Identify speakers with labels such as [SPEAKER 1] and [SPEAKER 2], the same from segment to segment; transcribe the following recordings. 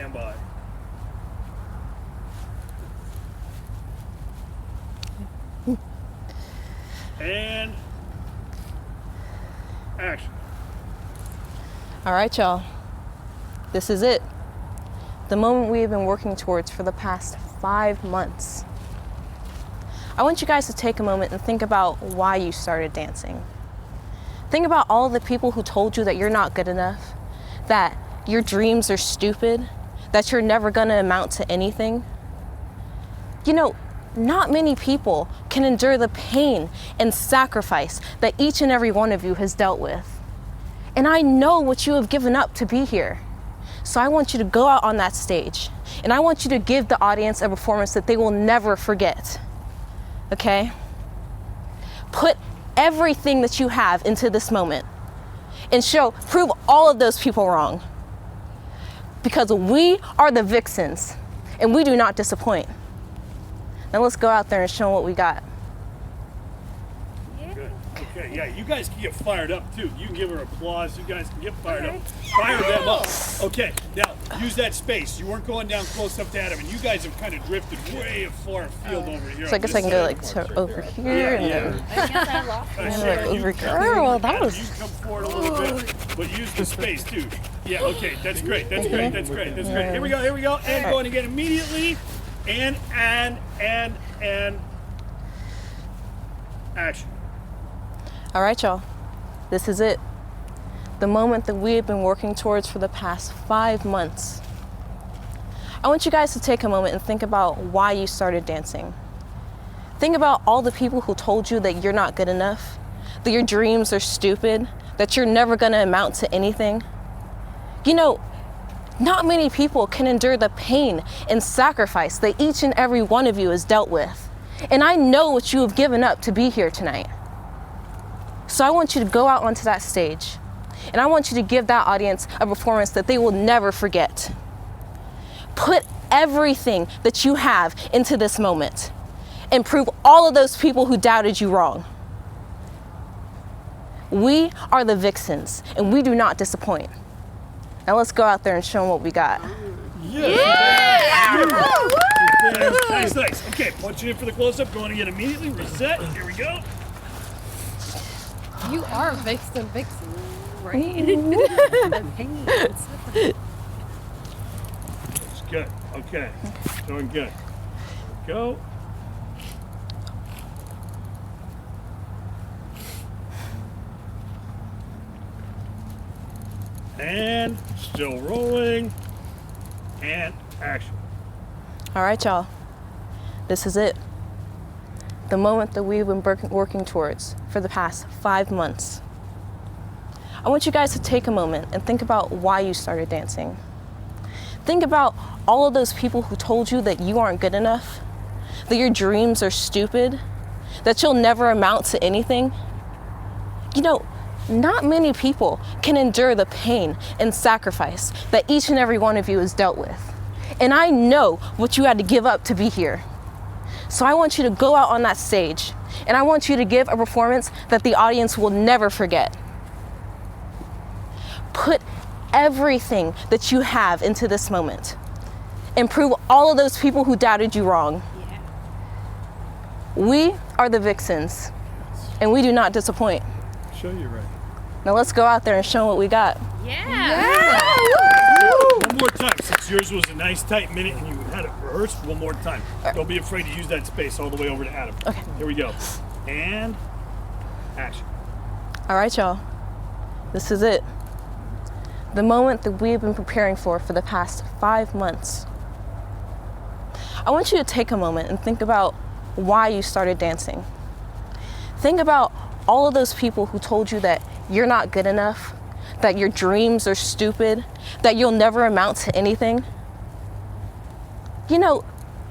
[SPEAKER 1] stand by. And action.
[SPEAKER 2] All right, y'all. This is it. The moment we have been working towards for the past 5 months. I want you guys to take a moment and think about why you started dancing. Think about all the people who told you that you're not good enough, that your dreams are stupid, that you're never gonna amount to anything. You know, not many people can endure the pain and sacrifice that each and every one of you has dealt with. And I know what you have given up to be here. So I want you to go out on that stage and I want you to give the audience a performance that they will never forget, okay? Put everything that you have into this moment and prove all of those people wrong. Because we are the vixens and we do not disappoint. Now let's go out there and show them what we got.
[SPEAKER 1] Good. Okay, yeah, you guys can get fired up too. You can give her applause. You guys can get fired up. Fire them up. Okay, now use that space. You weren't going down close up to Adam, and you guys have kind of drifted way far afield over here.
[SPEAKER 2] So I guess I can go like over here and then over here. Well, that was.
[SPEAKER 1] You come forward a little bit, but use the space too. Yeah, okay, that's great. That's great. That's great. That's great. Here we go. Here we go. And going again immediately. And action.
[SPEAKER 2] All right, y'all. This is it. The moment that we have been working towards for the past 5 months. I want you guys to take a moment and think about why you started dancing. Think about all the people who told you that you're not good enough, that your dreams are stupid, that you're never gonna amount to anything. You know, not many people can endure the pain and sacrifice that each and every one of you has dealt with. And I know what you have given up to be here tonight. So I want you to go out onto that stage and I want you to give that audience a performance that they will never forget. Put everything that you have into this moment and prove all of those people who doubted you wrong. We are the vixens and we do not disappoint. Now let's go out there and show them what we got.
[SPEAKER 1] Yeah! Nice, nice. Okay, punch it in for the close-up. Going again immediately. Reset. Here we go.
[SPEAKER 3] You are vixen, right? The pains.
[SPEAKER 1] It's good. Okay. Doing good. Go. And still rolling. And action.
[SPEAKER 2] All right, y'all. This is it. The moment that we've been working towards for the past 5 months. I want you guys to take a moment and think about why you started dancing. Think about all of those people who told you that you aren't good enough, that your dreams are stupid, that you'll never amount to anything. You know, not many people can endure the pain and sacrifice that each and every one of you has dealt with. And I know what you had to give up to be here. So I want you to go out on that stage and I want you to give a performance that the audience will never forget. Put everything that you have into this moment and prove all of those people who doubted you wrong.
[SPEAKER 3] Yeah.
[SPEAKER 2] We are the vixens and we do not disappoint.
[SPEAKER 1] Show you right.
[SPEAKER 2] Now let's go out there and show them what we got.
[SPEAKER 3] Yeah.
[SPEAKER 1] One more time, since yours was a nice tight minute and you had it rehearsed, one more time. Don't be afraid to use that space all the way over to Adam.
[SPEAKER 2] Okay.
[SPEAKER 1] Here we go. And action.
[SPEAKER 2] All right, y'all. This is it. The moment that we've been preparing for the past 5 months. I want you to take a moment and think about why you started dancing. Think about all of those people who told you that you're not good enough, that your dreams are stupid, that you'll never amount to anything. You know,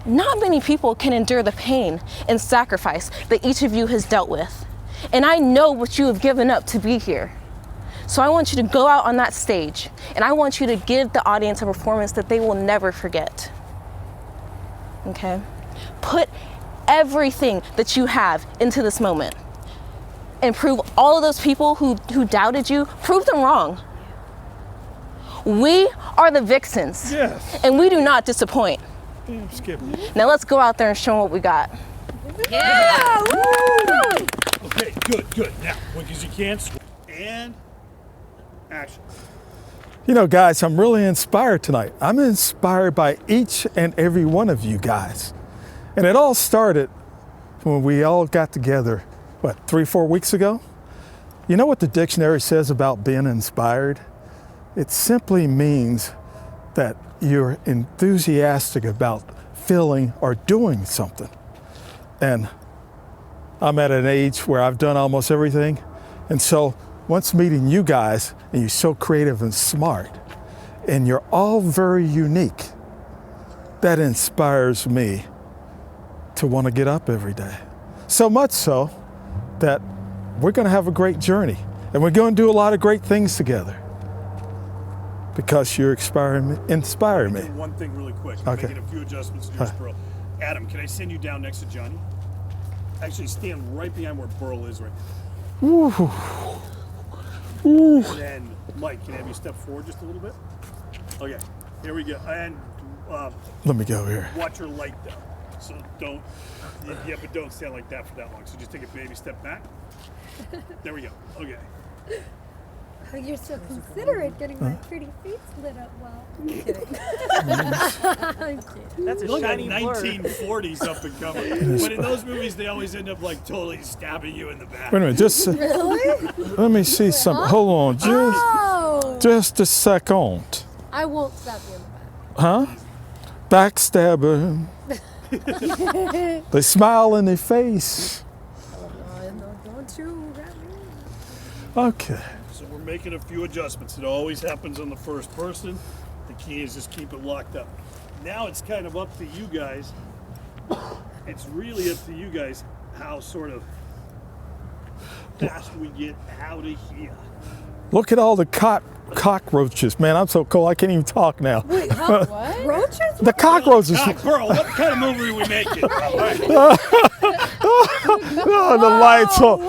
[SPEAKER 2] not many people can endure the pain and sacrifice that each of you has dealt with. And I know what you have given up to be here. So I want you to go out on that stage and I want you to give the audience a performance that they will never forget. Okay? Put everything that you have into this moment and prove all of those people who doubted you, prove them wrong. We are the Vixens.
[SPEAKER 1] Yes.
[SPEAKER 2] And we do not disappoint.
[SPEAKER 1] Damn, Skip.
[SPEAKER 2] Now let's go out there and show them what we got.
[SPEAKER 3] Yeah.
[SPEAKER 1] Okay, good. Now, quick as you can. And action.
[SPEAKER 4] You know, guys, I'm really inspired tonight. I'm inspired by each and every one of you guys. And it all started when we all got together, 3-4 weeks ago? You know what the dictionary says about being inspired? It simply means that you're enthusiastic about feeling or doing something. And I'm at an age where I've done almost everything. And so once meeting you guys, and you're so creative and smart, and you're all very unique, that inspires me to want to get up every day. So much so that we're going to have a great journey, and we're going to do a lot of great things together because you're inspire me.
[SPEAKER 1] One thing really quick.
[SPEAKER 4] Okay.
[SPEAKER 1] Making a few adjustments to yours, Burl. Adam, can I send you down next to Johnny? Actually, stand right behind where Burl is right now.
[SPEAKER 4] Ooh.
[SPEAKER 1] And then, Mike, can I have you step forward just a little bit? Okay, here we go. And
[SPEAKER 4] Let me go here.
[SPEAKER 1] watch your light though. So don't, but don't stand like that for that long. So just take a baby step back. There we go. Okay.
[SPEAKER 5] Oh, you're so considerate getting my pretty face lit up well. I'm kidding. I'm kidding.
[SPEAKER 6] That's a
[SPEAKER 1] Look at
[SPEAKER 6] shiny blur.
[SPEAKER 1] 1940s up and coming. But in those movies, they always end up like totally stabbing you in the back.
[SPEAKER 4] Wait a minute, just
[SPEAKER 5] Really?
[SPEAKER 4] let me see something. Hold on,
[SPEAKER 5] Oh!
[SPEAKER 4] just a second.
[SPEAKER 5] I won't stab you in the
[SPEAKER 4] Huh? Backstabber. They smile in their face.
[SPEAKER 5] back. No, don't you grab me.
[SPEAKER 4] Okay.
[SPEAKER 1] So we're making a few adjustments. It always happens on the first person. The key is just keep it locked up. Now it's kind of up to you guys. It's really up to you guys how sort of fast we get out of here.
[SPEAKER 4] Look at all the cockroaches. Man, I'm so cold I can't even talk now.
[SPEAKER 5] Wait, how, what? Roaches?
[SPEAKER 4] The cockroaches.
[SPEAKER 1] Ah, Burl, what kind of movie are we making? All right.
[SPEAKER 4] Oh, the lights on.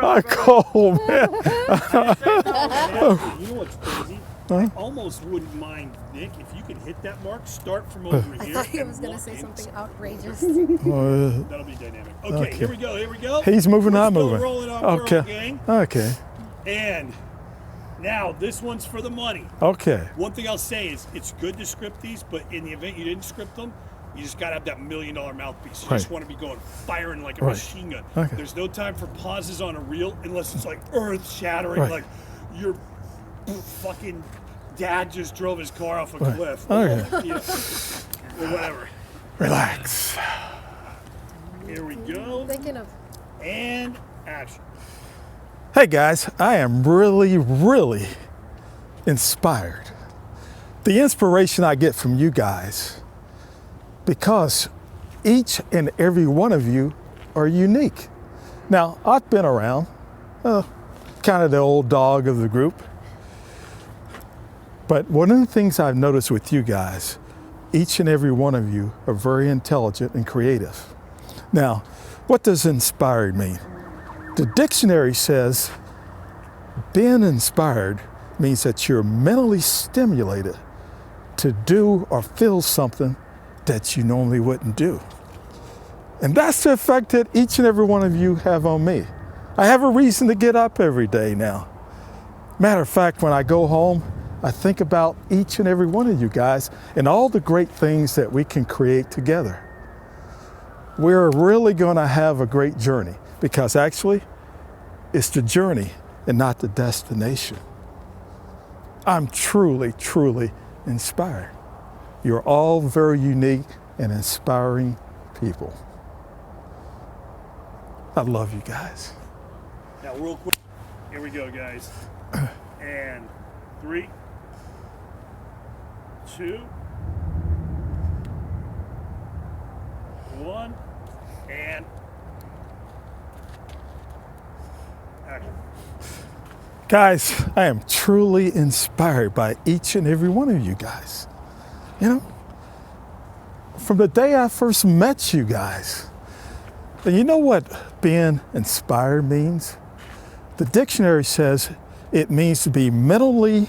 [SPEAKER 4] I'm cold, man.
[SPEAKER 1] You know what's crazy? I almost wouldn't mind, Nick, if you could hit that mark, start from over
[SPEAKER 5] I
[SPEAKER 1] here.
[SPEAKER 5] thought he
[SPEAKER 1] and
[SPEAKER 5] was going to
[SPEAKER 1] walk
[SPEAKER 5] say
[SPEAKER 1] in.
[SPEAKER 5] something outrageous.
[SPEAKER 1] That'll be dynamic. Okay, here we go.
[SPEAKER 4] He's moving,
[SPEAKER 1] We're
[SPEAKER 4] I'm
[SPEAKER 1] still
[SPEAKER 4] moving.
[SPEAKER 1] rolling on
[SPEAKER 4] Okay.
[SPEAKER 1] Burl, gang.
[SPEAKER 4] Okay.
[SPEAKER 1] And now this one's for the money.
[SPEAKER 4] Okay.
[SPEAKER 1] One thing I'll say is it's good to script these, but in the event you didn't script them, you just gotta have that $1 million mouthpiece. You just
[SPEAKER 4] Right.
[SPEAKER 1] want to be going firing like a
[SPEAKER 4] Right.
[SPEAKER 1] machine gun.
[SPEAKER 4] Okay.
[SPEAKER 1] There's no time for pauses on a reel unless it's like earth shattering,
[SPEAKER 4] Right.
[SPEAKER 1] like your fucking dad just drove his car off a
[SPEAKER 4] Right.
[SPEAKER 1] cliff.
[SPEAKER 4] Okay.
[SPEAKER 1] You know, or whatever.
[SPEAKER 4] Relax.
[SPEAKER 1] Here we go.
[SPEAKER 5] Thinking of
[SPEAKER 1] And action.
[SPEAKER 4] Hey guys, I am really inspired. The inspiration I get from you guys, because each and every one of you are unique. Now, I've been around, kind of the old dog of the group. But one of the things I've noticed with you guys, each and every one of you are very intelligent and creative. Now, what does inspired mean? The dictionary says being inspired means that you're mentally stimulated to do or feel something that you normally wouldn't do. And that's the effect that each and every one of you have on me. I have a reason to get up every day now. Matter of fact, when I go home, I think about each and every one of you guys and all the great things that we can create together. We're really going to have a great journey because actually it's the journey and not the destination. I'm truly inspired. You're all very unique and inspiring people. I love you guys.
[SPEAKER 1] Now, real quick, here we go, guys. And 3, 2, 1, and action.
[SPEAKER 4] Guys, I am truly inspired by each and every one of you guys. You know, from the day I first met you guys, and you know what being inspired means? The dictionary says It means to be mentally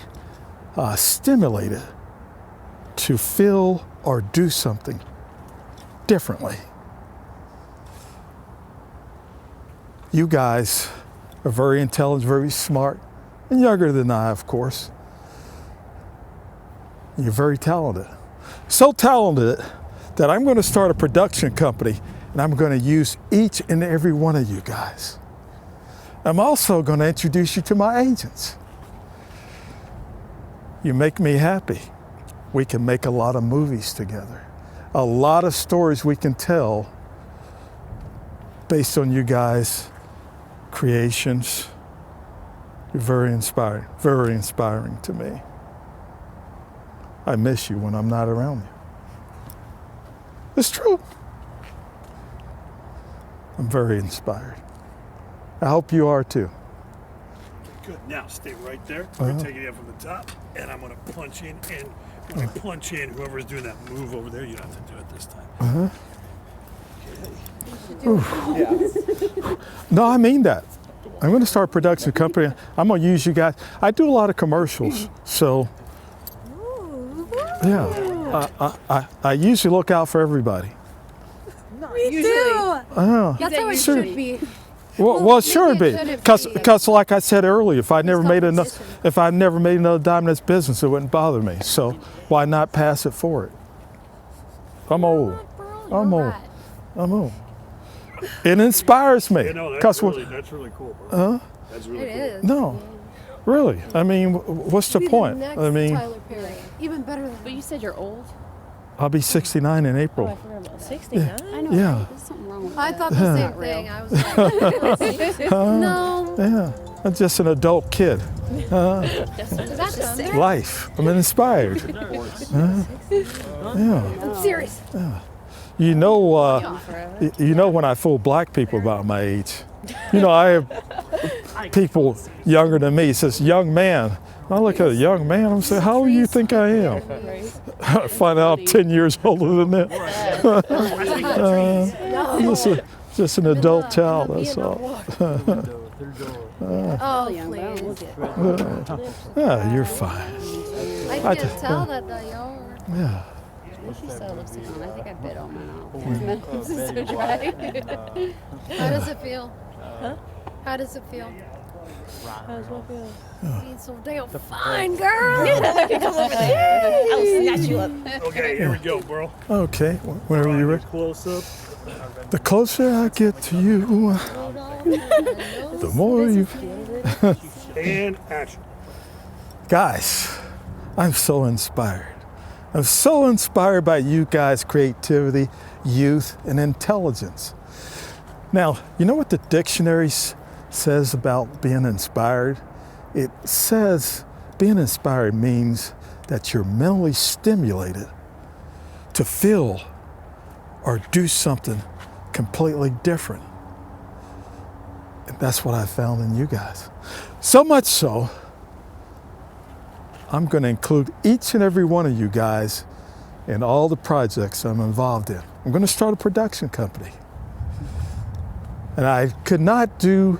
[SPEAKER 4] stimulated to feel or do something differently. You guys are very intelligent, very smart, and younger than I, of course. You're very talented. So talented that I'm going to start a production company, and I'm going to use each and every one of you guys. I'm also going to introduce you to my agents. You make me happy. We can make a lot of movies together. A lot of stories we can tell based on you guys' creations. You're very inspiring to me. I miss you when I'm not around you. It's true. I'm very inspired. I hope you are too.
[SPEAKER 1] Good. Now stay right there. We're going to take it in from the top, and I'm going to punch in. And when I punch in, whoever's doing that move over there, you don't have to do it this time.
[SPEAKER 4] No, I mean that. I'm going to start a production company. I'm going to use you guys. I do a lot of commercials, so yeah. I usually look out for everybody.
[SPEAKER 5] Me too. That's how it
[SPEAKER 4] Sure.
[SPEAKER 5] should be.
[SPEAKER 4] Well, it should be,
[SPEAKER 5] shouldn't
[SPEAKER 4] because like I said earlier, if I never made another dime in this business, it wouldn't bother me. So why not pass it forward? I'm old. I'm old. I'm old. It inspires me.
[SPEAKER 1] You know, that's really cool, bro. That's really cool.
[SPEAKER 5] It is.
[SPEAKER 4] No, really. I mean, what's the
[SPEAKER 5] Be
[SPEAKER 4] point?
[SPEAKER 5] next
[SPEAKER 4] I mean,
[SPEAKER 5] Tyler Perry. Even better than
[SPEAKER 3] But you said you're old?
[SPEAKER 4] I'll be 69 in
[SPEAKER 3] Oh, I
[SPEAKER 4] April.
[SPEAKER 3] forgot about 69.
[SPEAKER 6] I know.
[SPEAKER 4] Yeah.
[SPEAKER 6] There's something wrong with
[SPEAKER 5] I
[SPEAKER 6] that.
[SPEAKER 5] thought the same thing. I was like, no.
[SPEAKER 4] Yeah, I'm just an adult kid.
[SPEAKER 5] That's something.
[SPEAKER 4] Life. I'm inspired.
[SPEAKER 5] I'm serious.
[SPEAKER 4] You know when I fool black people about my age. You know, I have people younger than me. It says, young man. I look at a young man, I'm saying, how old do you think I am? I find out I'm 10 years older than that. I'm just an adult child, that's all.
[SPEAKER 5] Oh,
[SPEAKER 6] Young, but
[SPEAKER 5] please.
[SPEAKER 6] we'll get
[SPEAKER 4] Yeah, you're fine.
[SPEAKER 5] I can't tell that though, y'all.
[SPEAKER 4] Yeah.
[SPEAKER 6] She said lipstick on. I think I bit on mine off. This is so dry.
[SPEAKER 5] How does it feel?
[SPEAKER 3] Huh?
[SPEAKER 5] How does it feel?
[SPEAKER 3] How's what feel?
[SPEAKER 5] Being so damn fine, girl.
[SPEAKER 3] Come over there. I'll snatch you up.
[SPEAKER 1] Okay, here we go, bro.
[SPEAKER 4] Okay, whenever you're ready.
[SPEAKER 1] Close up.
[SPEAKER 4] The closer I get to you, the more you...
[SPEAKER 1] And action.
[SPEAKER 4] Guys, I'm so inspired. I'm so inspired by you guys' creativity, youth, and intelligence. Now, you know what the dictionary says about being inspired? It says being inspired means that you're mentally stimulated to feel or do something completely different. And that's what I found in you guys. So much so, I'm going to include each and every one of you guys in all the projects I'm involved in. I'm going to start a production company. And I could not do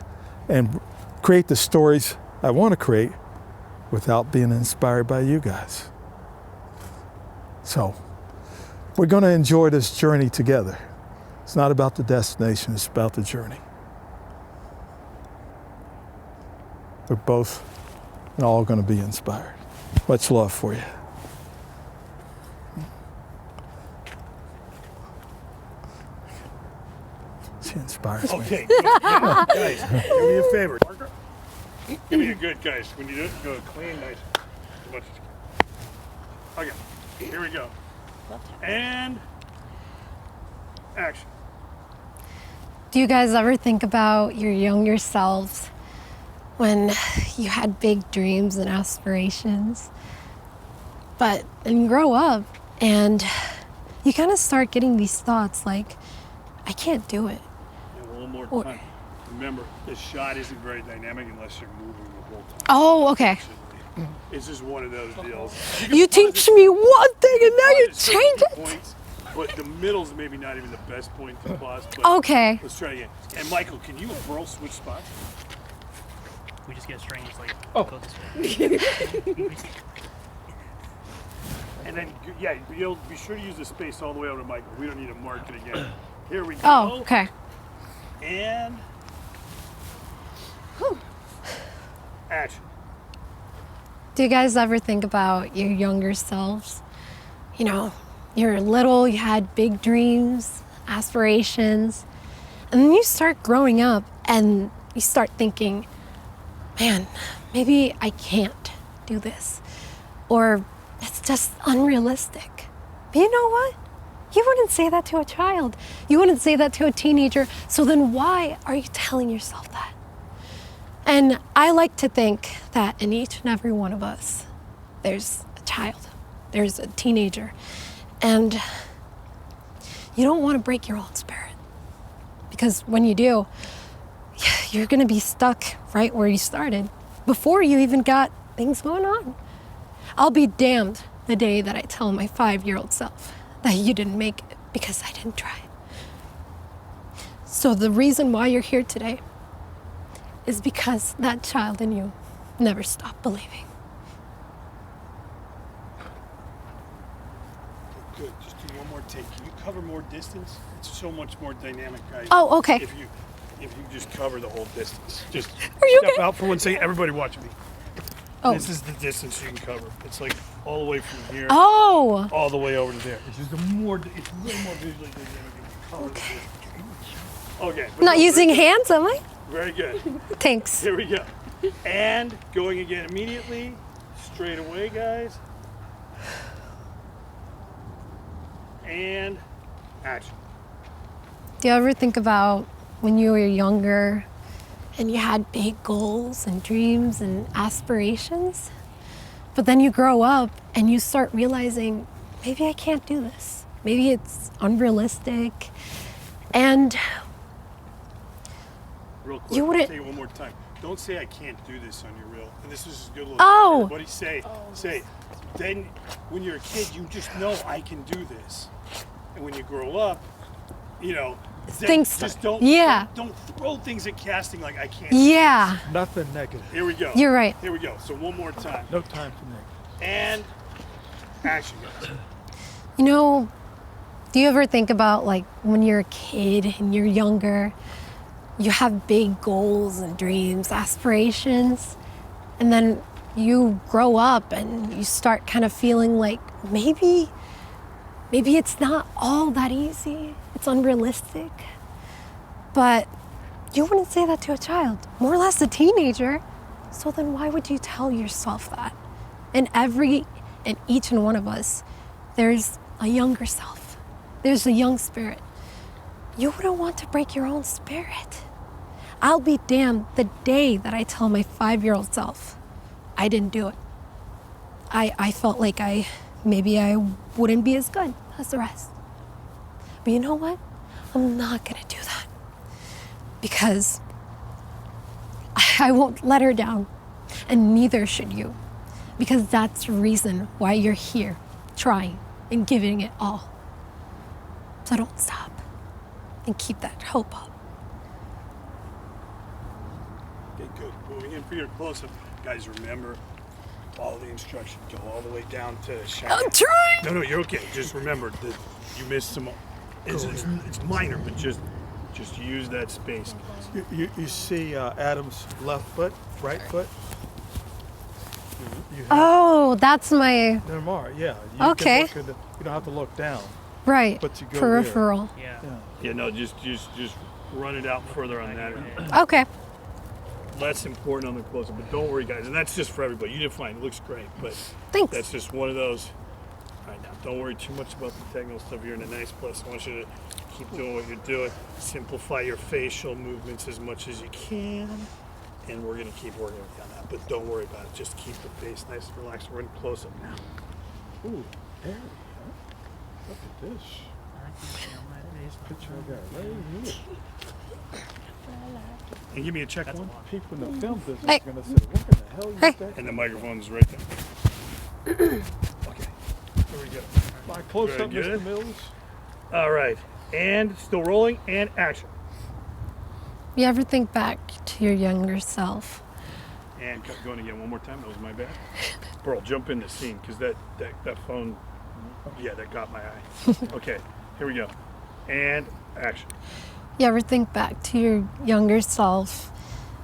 [SPEAKER 4] and create the stories I want to create without being inspired by you guys. So, we're going to enjoy this journey together. It's not about the destination, it's about the journey. We're both and all going to be inspired. Much love for you. She inspires me.
[SPEAKER 1] Okay, guys, do me a favor. Give me a good, guys. When you do it, go clean, nice. As much as you can. Okay, here we go. And action.
[SPEAKER 5] Do you guys ever think about your younger selves when you had big dreams and aspirations, but then you grow up and you kind of start getting these thoughts like, I can't do it.
[SPEAKER 1] And one more
[SPEAKER 5] Or-
[SPEAKER 1] time. Remember, the shot isn't very dynamic unless you're moving the whole time.
[SPEAKER 5] Oh, okay.
[SPEAKER 1] It's just one of those deals.
[SPEAKER 5] You teach me one thing and now you change it.
[SPEAKER 1] Points, but the middle's maybe not even the best point to pause. But
[SPEAKER 5] Okay.
[SPEAKER 1] let's try again. And Michael, can you and Burl switch spots?
[SPEAKER 7] We just get a string. It's like
[SPEAKER 1] Oh.
[SPEAKER 7] go this way.
[SPEAKER 1] And then, yeah, be sure to use the space all the way over to Michael. We don't need to mark it again. Here we go.
[SPEAKER 5] Oh, okay.
[SPEAKER 1] And action.
[SPEAKER 5] Do you guys ever think about your younger selves? You know, you're little, you had big dreams, aspirations, and then you start growing up and you start thinking, man, maybe I can't do this. Or it's just unrealistic. But you know what? You wouldn't say that to a child. You wouldn't say that to a teenager. So then why are you telling yourself that? And I like to think that in each and every one of us, there's a child, there's a teenager, and you don't want to break your own spirit. Because when you do, you're going to be stuck right where you started before you even got things going on. I'll be damned the day that I tell my 5-year-old self that you didn't make it because I didn't try. So the reason why you're here today is because that child in you never stopped believing.
[SPEAKER 1] Good. Just do one more take. Can you cover more distance? It's so much more dynamic, guys.
[SPEAKER 5] Oh, okay.
[SPEAKER 1] If you just cover the whole distance, just
[SPEAKER 5] Are you
[SPEAKER 1] step
[SPEAKER 5] okay?
[SPEAKER 1] out for 1 second. Everybody, watch me.
[SPEAKER 5] Oh.
[SPEAKER 1] This is the distance you can cover. It's like all the way from here,
[SPEAKER 5] Oh,
[SPEAKER 1] all the way over to there. It's just it's a little more visually dynamic. You can cover the distance. Okay. but
[SPEAKER 5] not
[SPEAKER 1] no,
[SPEAKER 5] using
[SPEAKER 1] very good.
[SPEAKER 5] hands, am I?
[SPEAKER 1] Very good.
[SPEAKER 5] Thanks.
[SPEAKER 1] Here we go. And going again immediately, straight away, guys. And action.
[SPEAKER 5] Do you ever think about when you were younger and you had big goals and dreams and aspirations? But then you grow up and you start realizing, maybe I can't do this. Maybe it's unrealistic. And
[SPEAKER 1] Real quick,
[SPEAKER 5] You wouldn't-
[SPEAKER 1] say it one more time. Don't say I can't do this on your reel. And this is a good little.
[SPEAKER 5] Oh.
[SPEAKER 1] Everybody say. Then when you're a kid, you just know I can do this. And when you grow up, you know, then
[SPEAKER 5] Things-
[SPEAKER 1] just don't.
[SPEAKER 5] yeah.
[SPEAKER 1] Don't throw things at casting like I can't.
[SPEAKER 5] yeah,
[SPEAKER 4] Nothing negative.
[SPEAKER 1] Here we go.
[SPEAKER 5] you're right.
[SPEAKER 1] Here we go. So one more time.
[SPEAKER 4] No time for negative.
[SPEAKER 1] And action, guys.
[SPEAKER 5] You know, do you ever think about like when you're a kid and you're younger, you have big goals and dreams, aspirations, and then you grow up and you start kind of feeling like maybe it's not all that easy. It's unrealistic. But you wouldn't say that to a child, more or less a teenager. So then why would you tell yourself that? In each and one of us, there's a younger self. There's a young spirit. You wouldn't want to break your own spirit. I'll be damned the day that I tell my 5-year-old self I didn't do it. I felt like maybe I wouldn't be as good as the rest. But you know what? I'm not gonna do that. Because I won't let her down. And neither should you. Because that's the reason why you're here, trying and giving it all. So don't stop. And keep that hope up.
[SPEAKER 1] Okay, good. Moving in for your close-up. Guys, remember, follow the instruction. Go all the way down to shine.
[SPEAKER 5] I'm trying!
[SPEAKER 1] No, you're okay. Just remember that you missed some. It's minor, but just use that space.
[SPEAKER 4] You see Adam's left foot, right foot? You have
[SPEAKER 5] Oh, that's my,
[SPEAKER 4] them are, yeah. You
[SPEAKER 5] Okay.
[SPEAKER 4] Can look you don't have to look down.
[SPEAKER 5] right,
[SPEAKER 4] But you go
[SPEAKER 5] peripheral.
[SPEAKER 7] Yeah.
[SPEAKER 1] Yeah, no, just run it out further on that.
[SPEAKER 5] Okay.
[SPEAKER 1] Less important on the close-up, but don't worry, guys. And that's just for everybody. You did fine. It looks great, but
[SPEAKER 5] Thanks.
[SPEAKER 1] that's just one of those. All right, now don't worry too much about the technical stuff. You're in a nice place. I want you to keep doing what you're doing. Simplify your facial movements as much as you can, and we're gonna keep working with you on that. But don't worry about it. Just keep the face nice and relaxed. We're in close-up now.
[SPEAKER 4] Ooh, there we go. Look at this picture I got right here.
[SPEAKER 1] And give me a check one.
[SPEAKER 4] People in the film business
[SPEAKER 5] Hey.
[SPEAKER 4] are going to say, what the hell is
[SPEAKER 5] Hey.
[SPEAKER 4] that?
[SPEAKER 1] And the microphone's right there. Okay, here we go.
[SPEAKER 4] My close-up,
[SPEAKER 1] Very good.
[SPEAKER 4] Mr. Mills.
[SPEAKER 1] All right, and still rolling, and action.
[SPEAKER 5] You ever think back to your younger self
[SPEAKER 1] And going again one more time. That was my bad. Pearl, jump in the scene because that phone, yeah, that got my eye. Okay, here we go. And action.
[SPEAKER 5] You ever think back to your younger self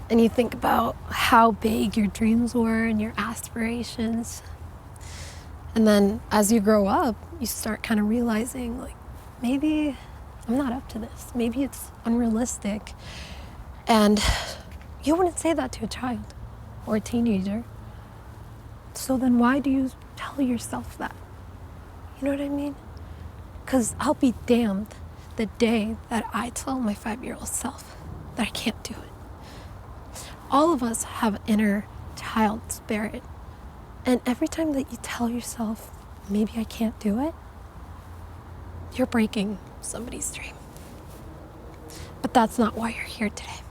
[SPEAKER 5] and you think about how big your dreams were and your aspirations? And then as you grow up, you start kind of realizing, like, maybe I'm not up to this. Maybe it's unrealistic. And you wouldn't say that to a child or a teenager. So then why do you tell yourself that? You know what I mean? Because I'll be damned the day that I tell my 5-year-old self that I can't do it. All of us have inner child spirit. And every time that you tell yourself, maybe I can't do it, you're breaking somebody's dream. But that's not why you're here today.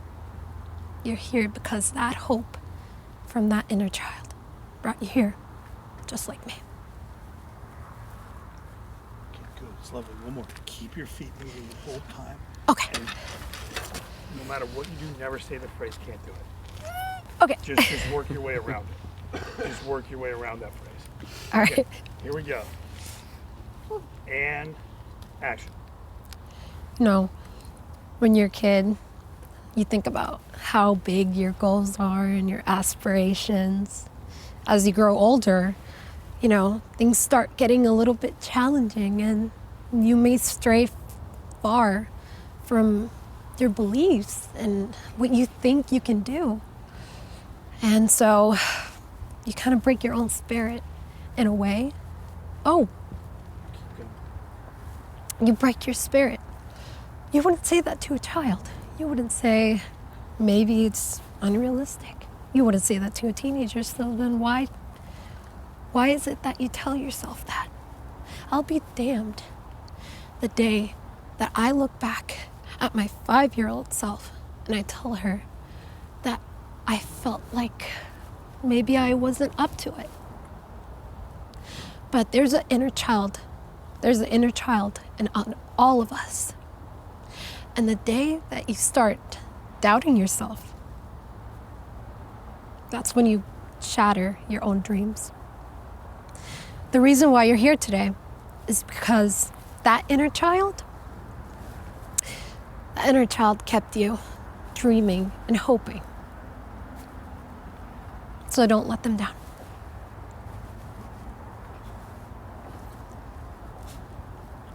[SPEAKER 5] You're here because that hope from that inner child brought you here, just like me.
[SPEAKER 1] Okay, good. It's lovely. One more. Keep your feet moving the whole time.
[SPEAKER 5] Okay.
[SPEAKER 1] And no matter what you do, never say the phrase "can't do it."
[SPEAKER 5] Okay.
[SPEAKER 1] Just work your way around it. Just work your way around that phrase.
[SPEAKER 5] All right.
[SPEAKER 1] Okay, here we go. And action.
[SPEAKER 5] You know, when you're a kid, you think about how big your goals are and your aspirations. As you grow older, you know, things start getting a little bit challenging and you may stray far from your beliefs and what you think you can do. And so you kind of break your own spirit in a way. Oh, you break your spirit. You wouldn't say that to a child. You wouldn't say, maybe it's unrealistic. You wouldn't say that to a teenager, so then why is it that you tell yourself that? I'll be damned the day that I look back at my 5-year-old self and I tell her that I felt like maybe I wasn't up to it. But there's an inner child. There's an inner child in all of us. And the day that you start doubting yourself, that's when you shatter your own dreams. The reason why you're here today is because that inner child kept you dreaming and hoping. So don't let them down.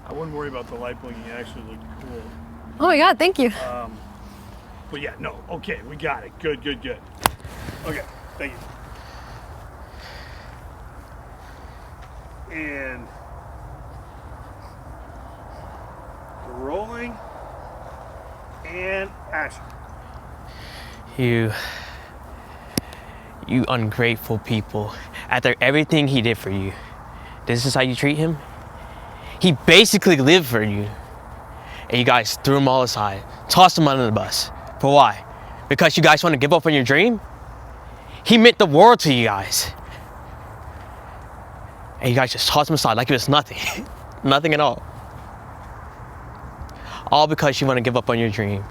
[SPEAKER 1] I wouldn't worry about the light blinking. It actually looked cool.
[SPEAKER 5] Oh my God, thank you.
[SPEAKER 1] But yeah, no. Okay, we got it. Good. Okay, thank you. And rolling and action.
[SPEAKER 8] You ungrateful people. After everything he did for you, this is how you treat him? He basically lived for you. And you guys threw him all aside, tossed him under the bus. For why? Because you guys want to give up on your dream? He meant the world to you guys. And you guys just tossed him aside like it was nothing. Nothing at all. All because you want to give up on your dream.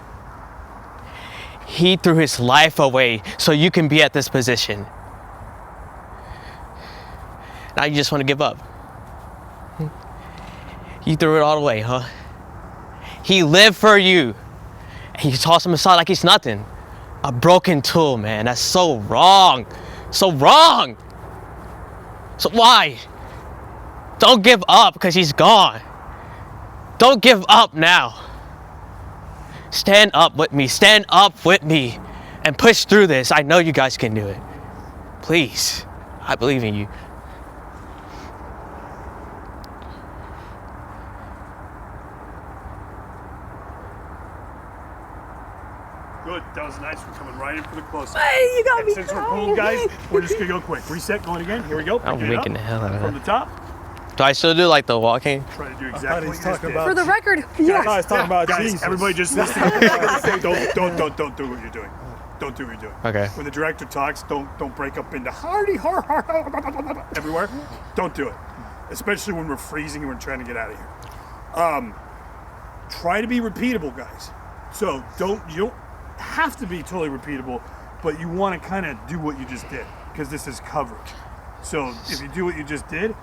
[SPEAKER 8] He threw his life away so you can be at this position. Now you just want to give up. You threw it all away, huh? He lived for you. And you toss him aside like he's nothing. A broken tool, man. That's so wrong. So wrong. So why? Don't give up because he's gone. Don't give up now. Stand up with me. Stand up with me and push through this. I know you guys can do it. Please. I believe in you.
[SPEAKER 1] Good. That was nice. We're coming right in for the close-up.
[SPEAKER 5] Hey, you got me
[SPEAKER 1] Since we're cool, guys, we're just gonna go quick. Reset. Going again. Here we go.
[SPEAKER 8] I'm
[SPEAKER 1] Picking it
[SPEAKER 8] winking
[SPEAKER 1] up
[SPEAKER 8] the hell out of
[SPEAKER 1] from
[SPEAKER 8] that.
[SPEAKER 1] the top.
[SPEAKER 8] Do I still do like the walking?
[SPEAKER 1] Try to do
[SPEAKER 4] I thought
[SPEAKER 1] exactly
[SPEAKER 4] he
[SPEAKER 1] what
[SPEAKER 4] was
[SPEAKER 1] you just
[SPEAKER 4] talking
[SPEAKER 1] did.
[SPEAKER 4] about.
[SPEAKER 5] For the record,
[SPEAKER 4] I thought he was talking about
[SPEAKER 1] Guys,
[SPEAKER 4] Jesus.
[SPEAKER 1] everybody just listen. Don't do what you're doing. Don't do what you're doing.
[SPEAKER 8] Okay.
[SPEAKER 1] When the director talks, don't break up into hardy har everywhere. Don't do it. Especially when we're freezing and we're trying to get out of here. Try to be repeatable, guys. So you don't have to be totally repeatable. but you want to kind of do what you just did because this is coverage. So if you do what you just did,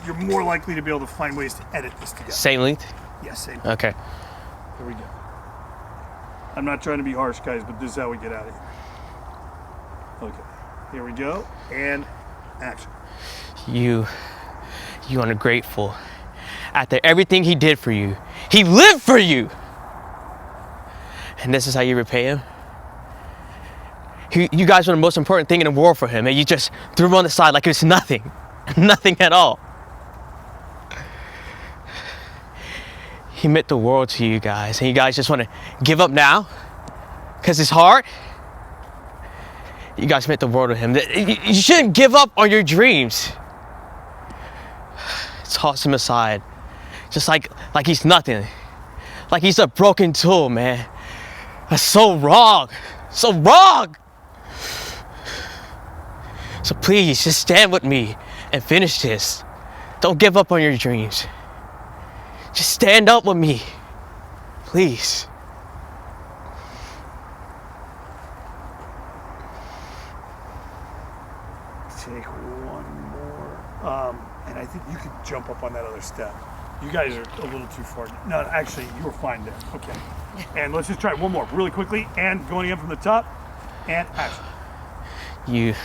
[SPEAKER 1] you're more likely to be able to find ways to edit this together.
[SPEAKER 8] Same length?
[SPEAKER 1] Yes, same.
[SPEAKER 8] Okay.
[SPEAKER 1] Here we go. I'm not trying to be harsh, guys, but this is how we get out of here. Okay, here we go, and action.
[SPEAKER 8] You are ungrateful. After everything he did for you, he lived for you. And this is how you repay him? You guys were the most important thing in the world for him, and you just threw him on the side like it was nothing. Nothing at all. He meant the world to you guys, and you guys just want to give up now? Because it's hard? You guys meant the world to him. You shouldn't give up on your dreams. Toss him aside. Just like he's nothing. Like he's a broken tool, man. That's so wrong. So wrong! So please, just stand with me and finish this. Don't give up on your dreams. Just stand up with me. Please.
[SPEAKER 1] Take one more. And I think you could jump up on that other step. You guys are a little too far. No, actually, you were fine there. Okay. And let's just try one more really quickly. And going in from the top. And action.
[SPEAKER 8] You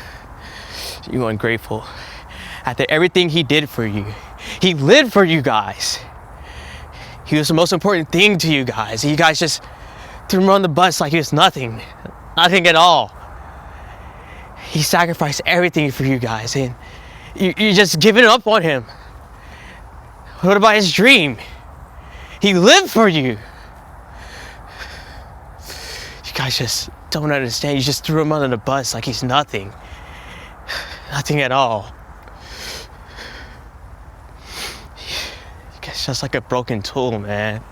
[SPEAKER 8] ungrateful. After everything he did for you, he lived for you guys. He was the most important thing to you guys. You guys just threw him on the bus like he was nothing. Nothing at all. He sacrificed everything for you guys, and you're just giving up on him. What about his dream? He lived for you. You guys just don't understand. You just threw him under the bus like he's nothing. Nothing at all. You guys just like a broken tool, man.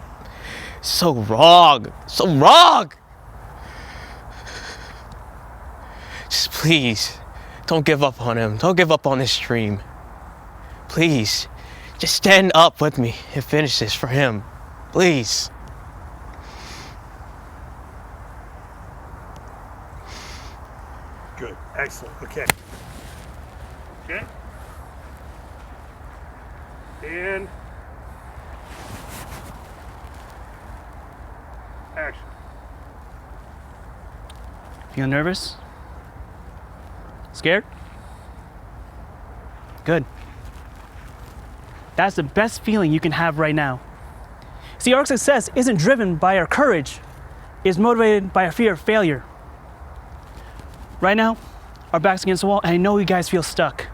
[SPEAKER 8] So wrong. So wrong. Just please, don't give up on him. Don't give up on this dream. Please, just stand up with me and finish this for him. Please.
[SPEAKER 1] Good. Excellent. Okay. Okay. And action.
[SPEAKER 7] Feel nervous? Scared? Good. That's the best feeling you can have right now. See, our success isn't driven by our courage. It's motivated by our fear of failure. Right now, our back's against the wall, and I know you guys feel stuck.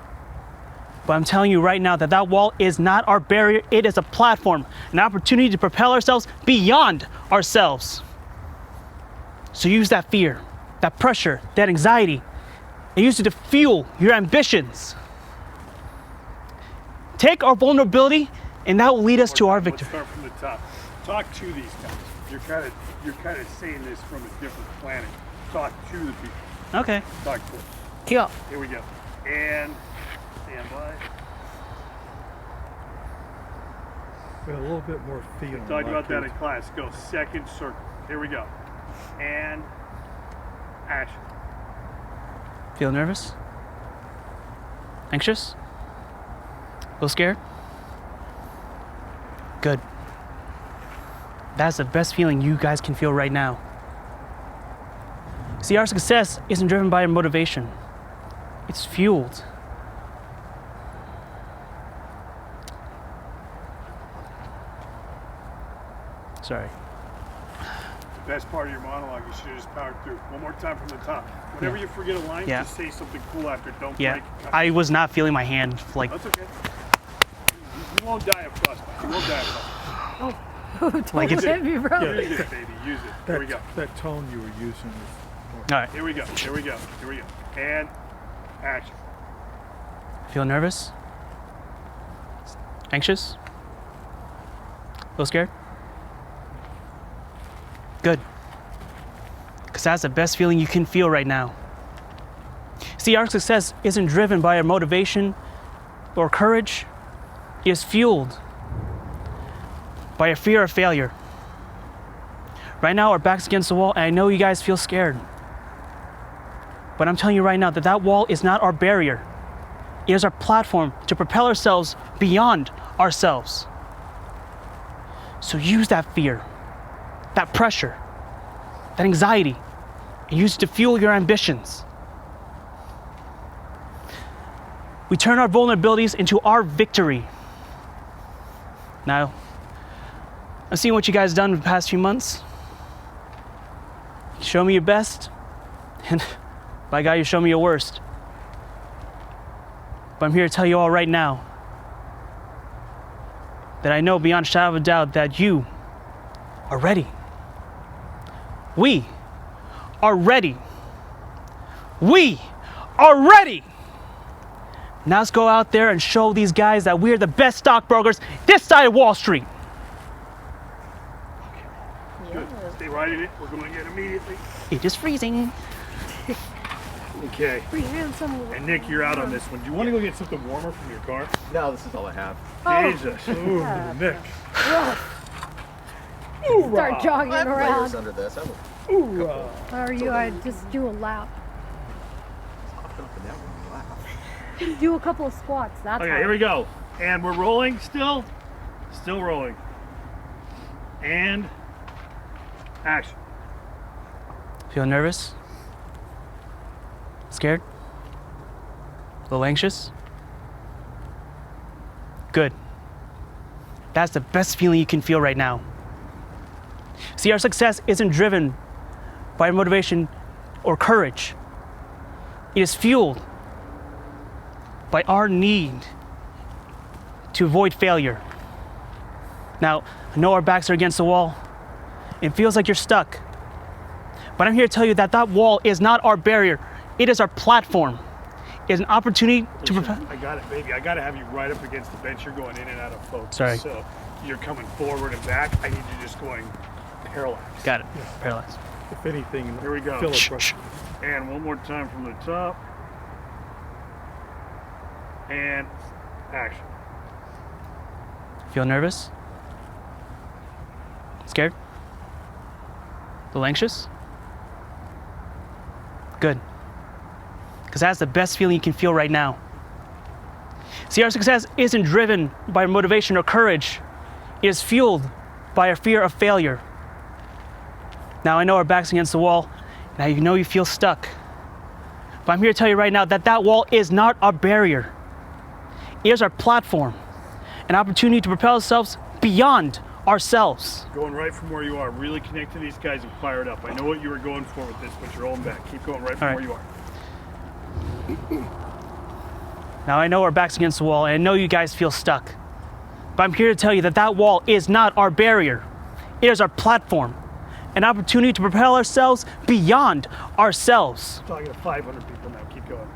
[SPEAKER 7] But I'm telling you right now that that wall is not our barrier. It is a platform, an opportunity to propel ourselves beyond ourselves. So use that fear, that pressure, that anxiety, and use it to fuel your ambitions. Take our vulnerability, and that will lead us to our victory.
[SPEAKER 1] Let's start from the top. Talk to these guys. You're kind of saying this from a different planet. Talk to the people.
[SPEAKER 7] Okay.
[SPEAKER 1] Talk to them.
[SPEAKER 3] Go.
[SPEAKER 1] Here we go. And stand by.
[SPEAKER 4] With a little bit more feel.
[SPEAKER 1] Talked about that in class. Go second circle. Here we go. And action.
[SPEAKER 7] Feel nervous? Anxious? A little scared? Good. That's the best feeling you guys can feel right now. See, our success isn't driven by our motivation. It's fueled. Sorry.
[SPEAKER 1] The best part of your monologue, you should have just powered through. One more time from the top. Whenever you forget a line,
[SPEAKER 7] Yeah.
[SPEAKER 1] just say something cool after. Don't
[SPEAKER 7] Yeah,
[SPEAKER 1] break.
[SPEAKER 7] I was not feeling my hand like.
[SPEAKER 1] That's okay. You won't die of frostbite. You won't die of frostbite.
[SPEAKER 7] Like it's,
[SPEAKER 5] Hit me, bro.
[SPEAKER 1] Use it, baby. Use it. Here we go.
[SPEAKER 4] That tone you were using is
[SPEAKER 7] all right.
[SPEAKER 1] Here we go. Here we go. Here we go. And action.
[SPEAKER 7] Feel nervous? Anxious? A little scared? Good. Because that's the best feeling you can feel right now. See, our success isn't driven by our motivation or courage. It is fueled by a fear of failure. Right now, our back's against the wall, and I know you guys feel scared. But I'm telling you right now that that wall is not our barrier. It is our platform to propel ourselves beyond ourselves. So use that fear, that pressure, that anxiety, and use it to fuel your ambitions. We turn our vulnerabilities into our victory. Now, I've seen what you guys have done in the past few months. Show me your best, and by God, you show me your worst. But I'm here to tell you all right now that I know beyond a shadow of a doubt that you are ready. We are ready. We are ready. Now let's go out there and show these guys that we're the best stockbrokers this side of Wall Street.
[SPEAKER 1] Good. Stay right in it. We're going to get immediately.
[SPEAKER 7] It is freezing.
[SPEAKER 1] Okay. And Nick, you're out on this one. Do you want to go get something warmer from your car?
[SPEAKER 9] No, this is all I have.
[SPEAKER 1] Jesus. Ooh, Nick.
[SPEAKER 5] Start jogging
[SPEAKER 9] I have layers
[SPEAKER 5] around.
[SPEAKER 9] under this. I would
[SPEAKER 5] How are you? I just do a lap.
[SPEAKER 9] hop up and down when you laugh.
[SPEAKER 5] Do a couple of squats. That's
[SPEAKER 1] Okay,
[SPEAKER 5] all.
[SPEAKER 1] here we go. And we're rolling still. Still rolling. And action.
[SPEAKER 7] Feel nervous? Scared? A little anxious? Good. That's the best feeling you can feel right now. See, our success isn't driven by motivation or courage. It is fueled by our need to avoid failure. Now, I know our backs are against the wall. It feels like you're stuck. But I'm here to tell you that that wall is not our barrier. It is our platform. It is an opportunity to propel.
[SPEAKER 1] I got it, baby. I got to have you right up against the bench. You're going in and out of focus.
[SPEAKER 7] Sorry.
[SPEAKER 1] So you're coming forward and back. I need you just going paralyzed.
[SPEAKER 7] Got it. Paralyzed.
[SPEAKER 4] If anything,
[SPEAKER 1] Here we go.
[SPEAKER 4] feel it.
[SPEAKER 7] Shh.
[SPEAKER 1] And one more time from the top. And action.
[SPEAKER 7] Feel nervous? Scared? A little anxious? Good. Because that's the best feeling you can feel right now. See, our success isn't driven by motivation or courage. It is fueled by our fear of failure. Now, I know our back's against the wall. Now, you know you feel stuck. But I'm here to tell you right now that that wall is not our barrier. It is our platform, an opportunity to propel ourselves beyond ourselves.
[SPEAKER 1] Going right from where you are. Really connect to these guys and fire it up. I know what you were going for with this, but you're holding back. Keep going right from
[SPEAKER 7] All right.
[SPEAKER 1] where you are.
[SPEAKER 7] Now, I know our back's against the wall, and I know you guys feel stuck. But I'm here to tell you that that wall is not our barrier. It is our platform, an opportunity to propel ourselves beyond ourselves.
[SPEAKER 1] Talking to 500 people now. Keep going.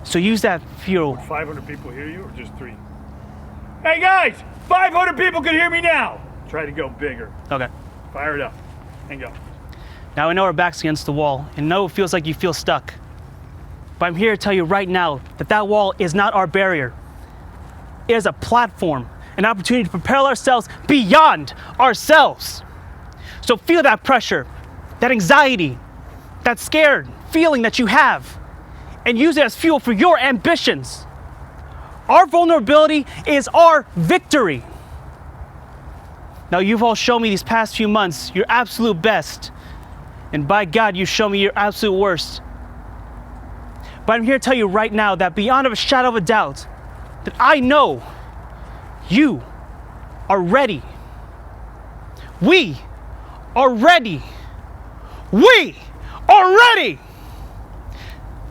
[SPEAKER 7] So use that fuel.
[SPEAKER 1] 500 people hear you or just 3? Hey guys! 500 people can hear me now! Try to go bigger.
[SPEAKER 7] Okay.
[SPEAKER 1] Fire it up. And go.
[SPEAKER 7] Now, I know our back's against the wall, and I know it feels like you feel stuck. But I'm here to tell you right now that that wall is not our barrier. It is a platform, an opportunity to propel ourselves beyond ourselves. So feel that pressure, that anxiety, that scared feeling that you have, and use it as fuel for your ambitions. Our vulnerability is our victory. Now, you've all shown me these past few months your absolute best, and by God, you show me your absolute worst. But I'm here to tell you right now that beyond a shadow of a doubt, that I know you are ready. We are ready. We are ready.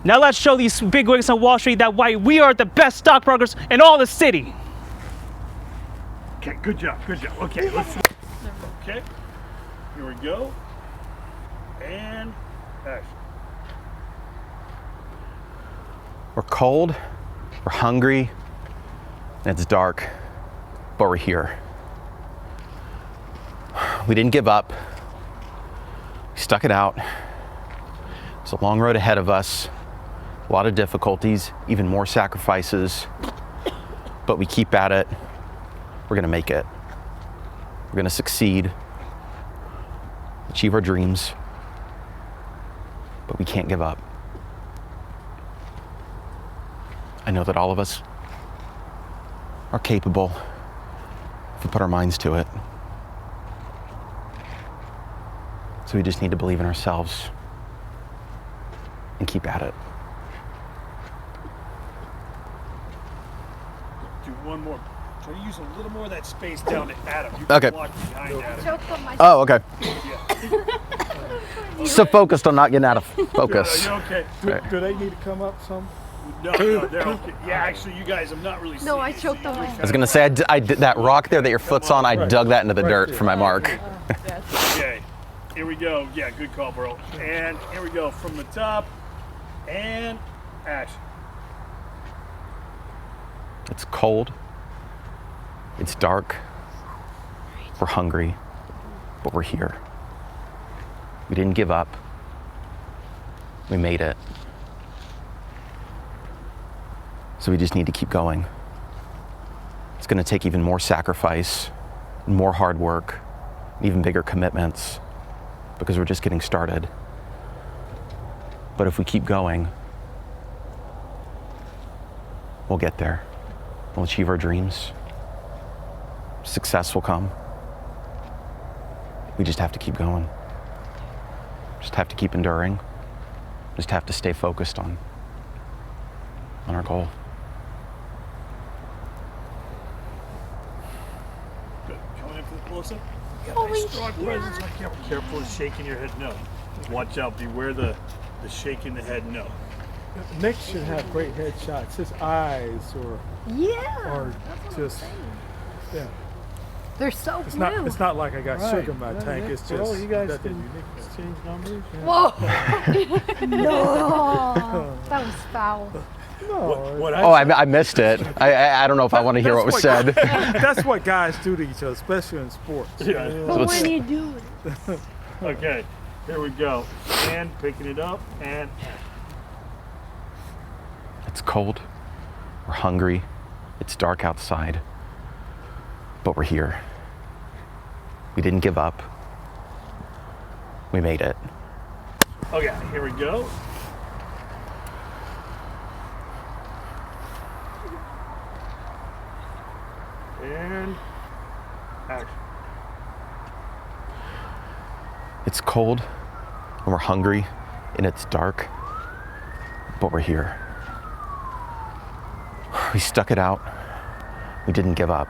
[SPEAKER 7] Now let's show these big wigs on Wall Street that why we are the best stockbrokers in all the city.
[SPEAKER 1] Okay, good job, good job. Okay, let's. Okay, here we go. And action.
[SPEAKER 9] We're cold, we're hungry, and it's dark, but we're here. We didn't give up. We stuck it out. It's a long road ahead of us, a lot of difficulties, even more sacrifices, but we keep at it. We're gonna make it. We're gonna succeed, achieve our dreams, but we can't give up. I know that all of us are capable if we put our minds to it. So we just need to believe in ourselves and keep at it.
[SPEAKER 1] Do one more. Try to use a little more of that space down to Adam. You
[SPEAKER 9] Okay.
[SPEAKER 1] can walk behind Adam.
[SPEAKER 9] Oh, okay.
[SPEAKER 1] Yeah.
[SPEAKER 9] So focused on not getting out of focus.
[SPEAKER 1] Are you okay?
[SPEAKER 4] Do they need to come up some?
[SPEAKER 1] No, they're okay. Yeah, actually, you guys, I'm not really seeing
[SPEAKER 5] No, I
[SPEAKER 1] you,
[SPEAKER 5] choked
[SPEAKER 1] so
[SPEAKER 5] on
[SPEAKER 1] you
[SPEAKER 5] my
[SPEAKER 1] just
[SPEAKER 9] I was gonna say, I did that rock there that your foot's on, I dug that into the dirt for my mark.
[SPEAKER 1] Okay, here we go. Yeah, good call, bro. And here we go from the top. And action.
[SPEAKER 9] It's cold. It's dark. We're hungry, but we're here. We didn't give up. We made it. So we just need to keep going. It's going to take even more sacrifice, more hard work, even bigger commitments, because we're just getting started. But if we keep going, we'll get there. We'll achieve our dreams. Success will come. We just have to keep going. Just have to keep enduring. Just have to stay focused on our goal.
[SPEAKER 1] Good. Coming in for the close-up. You got a nice strong presence. Careful of shaking your head no. Watch out. Beware the shaking the head no.
[SPEAKER 4] Nick should have great headshots. His eyes or just yeah.
[SPEAKER 5] They're so
[SPEAKER 4] It's
[SPEAKER 5] blue.
[SPEAKER 4] not. It's not like I got sugar in my tank. It's just
[SPEAKER 10] Well, you guys
[SPEAKER 4] nothing
[SPEAKER 10] can
[SPEAKER 4] unique.
[SPEAKER 10] exchange numbers. Yeah.
[SPEAKER 5] Whoa! No, that was foul.
[SPEAKER 1] What
[SPEAKER 9] Oh, I missed it. I don't know if I want to hear what was said.
[SPEAKER 4] That's what guys do to each other, especially in sports.
[SPEAKER 1] Yeah.
[SPEAKER 5] But what are you doing?
[SPEAKER 1] Okay, here we go. And picking it up and
[SPEAKER 9] It's cold. We're hungry. It's dark outside. But we're here. We didn't give up. We made it.
[SPEAKER 1] okay, here we go. And action.
[SPEAKER 9] It's cold and we're hungry and it's dark, but we're here. We stuck it out. We didn't give up.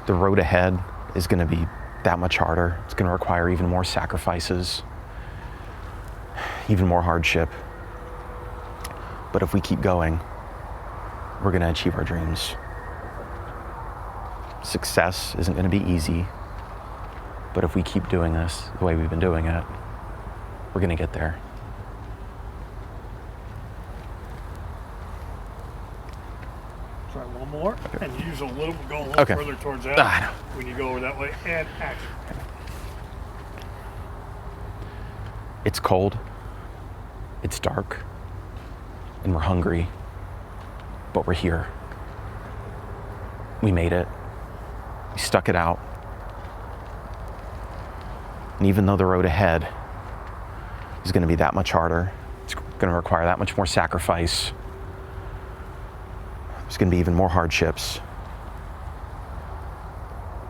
[SPEAKER 9] The road ahead is going to be that much harder. It's going to require even more sacrifices, even more hardship. But if we keep going, we're going to achieve our dreams. Success isn't going to be easy, but if we keep doing this the way we've been doing it, we're going to get there.
[SPEAKER 1] Try one more. And use a little, go a little
[SPEAKER 9] Okay.
[SPEAKER 1] further towards that when you go over that way. And action.
[SPEAKER 9] It's cold, it's dark, and we're hungry, but we're here. We made it. We stuck it out. And even though the road ahead is going to be that much harder, it's going to require that much more sacrifice, there's going to be even more hardships,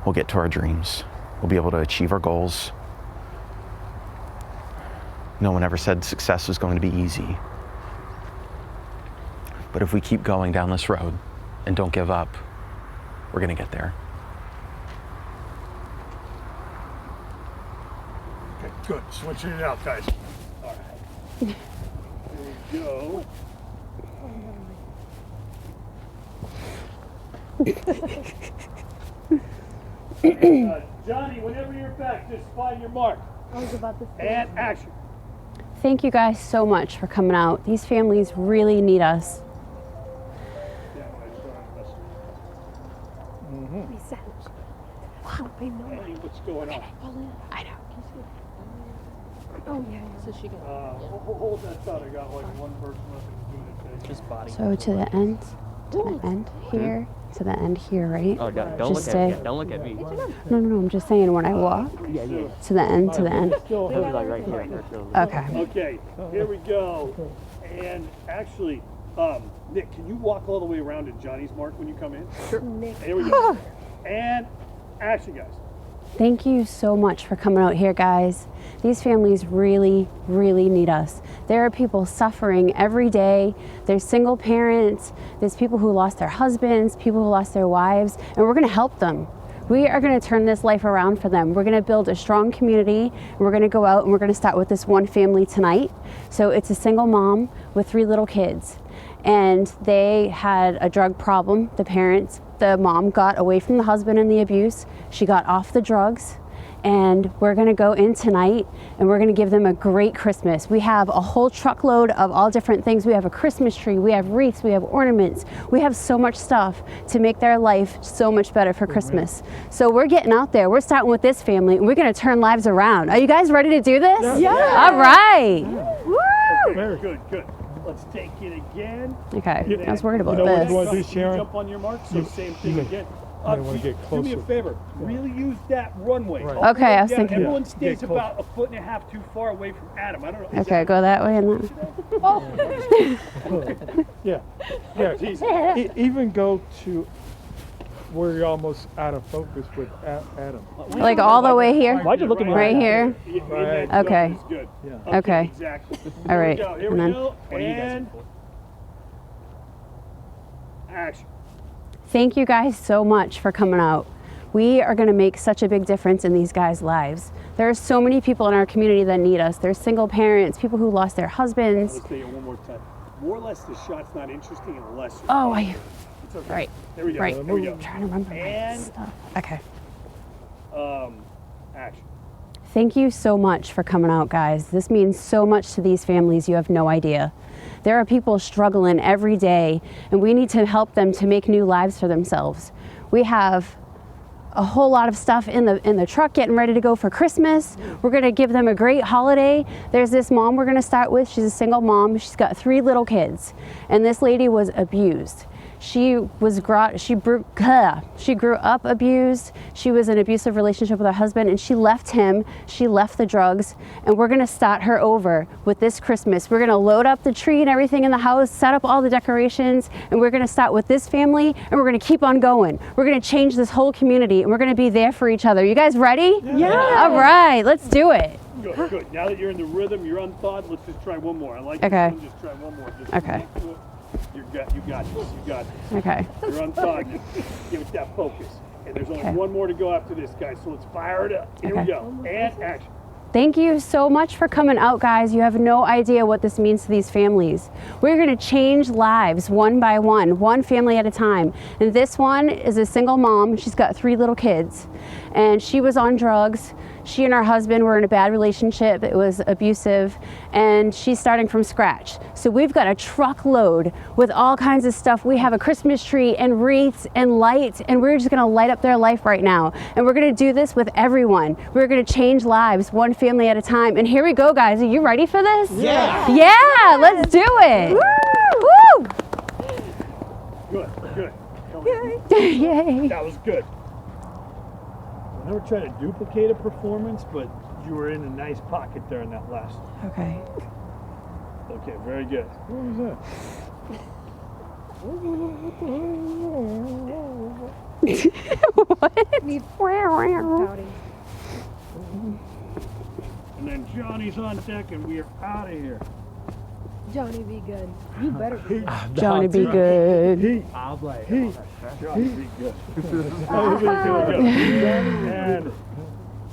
[SPEAKER 9] we'll get to our dreams. We'll be able to achieve our goals. No one ever said success was going to be easy. But if we keep going down this road and don't give up, we're going to get there.
[SPEAKER 1] Okay, good. Switching it out, guys. All right. Here we go. Johnny, whenever you're back, just find your mark.
[SPEAKER 5] I was about to say.
[SPEAKER 1] And action.
[SPEAKER 6] Thank you guys so much for coming out. These families really need us.
[SPEAKER 5] We said. Wow, I know.
[SPEAKER 1] Hey, what's going on?
[SPEAKER 5] I know. Oh yeah. So she got.
[SPEAKER 1] Hold that thought. I got like one person left to do it.
[SPEAKER 7] Just body.
[SPEAKER 6] So to the end here. to the end here, right?
[SPEAKER 8] Oh, don't
[SPEAKER 6] Just
[SPEAKER 8] look
[SPEAKER 6] stay.
[SPEAKER 8] at me. Don't look at me.
[SPEAKER 6] No, I'm just saying when I walk to the end, to the end.
[SPEAKER 8] Like right here.
[SPEAKER 6] Okay.
[SPEAKER 1] Okay, here we go. And actually, Nick, can you walk all the way around to Johnny's mark when you come in? Sure. Here we go. And action, guys.
[SPEAKER 6] Thank you so much for coming out here, guys. These families really, really need us. There are people suffering every day. There's single parents, there's people who lost their husbands, people who lost their wives, and we're gonna help them. We are gonna turn this life around for them. We're gonna build a strong community, and we're gonna go out and we're gonna start with this one family tonight. So it's a single mom with 3 little kids. And they had a drug problem, the parents. The mom got away from the husband and the abuse. She got off the drugs. And we're gonna go in tonight and we're gonna give them a great Christmas. We have a whole truckload of all different things. We have a Christmas tree, we have wreaths, we have ornaments. We have so much stuff to make their life so much better for Christmas. So we're getting out there. We're starting with this family and we're gonna turn lives around. Are you guys ready to do this?
[SPEAKER 1] Yeah.
[SPEAKER 6] All right. Woo!
[SPEAKER 1] Very good, good. Let's take it again.
[SPEAKER 6] Okay, I was worried about
[SPEAKER 4] You know what
[SPEAKER 6] this.
[SPEAKER 4] you want to do,
[SPEAKER 1] Can you
[SPEAKER 4] Sharon?
[SPEAKER 1] jump on your mark, so same thing again.
[SPEAKER 4] might wanna get
[SPEAKER 1] Do me a
[SPEAKER 4] closer.
[SPEAKER 1] favor, really use that runway.
[SPEAKER 4] Right.
[SPEAKER 1] All the
[SPEAKER 6] Okay,
[SPEAKER 1] way
[SPEAKER 6] I was
[SPEAKER 1] down.
[SPEAKER 6] thinking-
[SPEAKER 1] Everyone
[SPEAKER 4] Yeah,
[SPEAKER 1] stays
[SPEAKER 4] get close.
[SPEAKER 1] about 1.5 feet too far away from Adam. I don't know.
[SPEAKER 6] Okay, go that way and that.
[SPEAKER 4] Yeah, yeah. Even go to where you're almost out of focus with Adam.
[SPEAKER 6] Like all the way here?
[SPEAKER 7] Why'd you look at me
[SPEAKER 6] Right
[SPEAKER 7] like
[SPEAKER 6] here?
[SPEAKER 4] Right.
[SPEAKER 6] Okay.
[SPEAKER 1] Good.
[SPEAKER 4] Yeah.
[SPEAKER 6] Okay.
[SPEAKER 1] Exactly.
[SPEAKER 6] All right.
[SPEAKER 1] Here
[SPEAKER 6] And
[SPEAKER 1] we
[SPEAKER 6] then
[SPEAKER 1] go. And action.
[SPEAKER 6] thank you guys so much for coming out. We are going to make such a big difference in these guys' lives. There are so many people in our community that need us. There's single parents, people who lost their husbands.
[SPEAKER 1] Let's say it one more time. More or less, the shot's not interesting unless.
[SPEAKER 6] Oh,
[SPEAKER 1] It's okay.
[SPEAKER 6] right.
[SPEAKER 1] There we go.
[SPEAKER 6] Right.
[SPEAKER 1] There we go.
[SPEAKER 6] I'm trying to remember my
[SPEAKER 1] And-
[SPEAKER 6] stuff. Okay.
[SPEAKER 1] Action.
[SPEAKER 6] Thank you so much for coming out, guys. This means so much to these families, you have no idea. There are people struggling every day, and we need to help them to make new lives for themselves. We have a whole lot of stuff in the truck getting ready to go for Christmas. We're gonna give them a great holiday. There's this mom we're gonna start with. She's a single mom. She's got 3 little kids, and this lady was abused. She grew up abused. She was in an abusive relationship with her husband, and she left him. She left the drugs, and we're gonna start her over with this Christmas. We're gonna load up the tree and everything in the house, set up all the decorations, and we're gonna start with this family, and we're gonna keep on going. We're gonna change this whole community, and we're gonna be there for each other. You guys ready? Yeah. All right, let's do it.
[SPEAKER 1] Good, good. Now that you're in the rhythm, you're unthawed, let's just try one more. I like
[SPEAKER 6] Okay.
[SPEAKER 1] this one. Just try one more. Just
[SPEAKER 6] Okay.
[SPEAKER 1] connect to it. You got this. You got this.
[SPEAKER 6] Okay.
[SPEAKER 1] You're unthawed. Give it that focus. And there's only
[SPEAKER 6] Okay.
[SPEAKER 1] one more to go after this, guys. So let's fire it up. Here we
[SPEAKER 6] Okay.
[SPEAKER 1] go. And action.
[SPEAKER 6] Thank you so much for coming out, guys. You have no idea what this means to these families. We're going to change lives one by one family at a time. And this one is a single mom. She's got 3 little kids, and she was on drugs. She and her husband were in a bad relationship. It was abusive, and she's starting from scratch. So we've got a truckload with all kinds of stuff. We have a Christmas tree and wreaths and lights, and we're just gonna light up their life right now. And we're gonna do this with everyone. We're gonna change lives one family at a time. And here we go, guys. Are you ready for this?
[SPEAKER 1] Yeah.
[SPEAKER 6] Yeah, let's do it. Woo!
[SPEAKER 1] Good, good.
[SPEAKER 6] Yay.
[SPEAKER 1] That was good. I never try to duplicate a performance, but you were in a nice pocket there in that last.
[SPEAKER 6] Okay.
[SPEAKER 1] Okay, very good.
[SPEAKER 4] What was
[SPEAKER 1] And then Johnny's on deck, and we are out of here.
[SPEAKER 3] Johnny, be good. You better be good.
[SPEAKER 6] Johnny, be good.
[SPEAKER 1] I'll play. Johnny, be good. And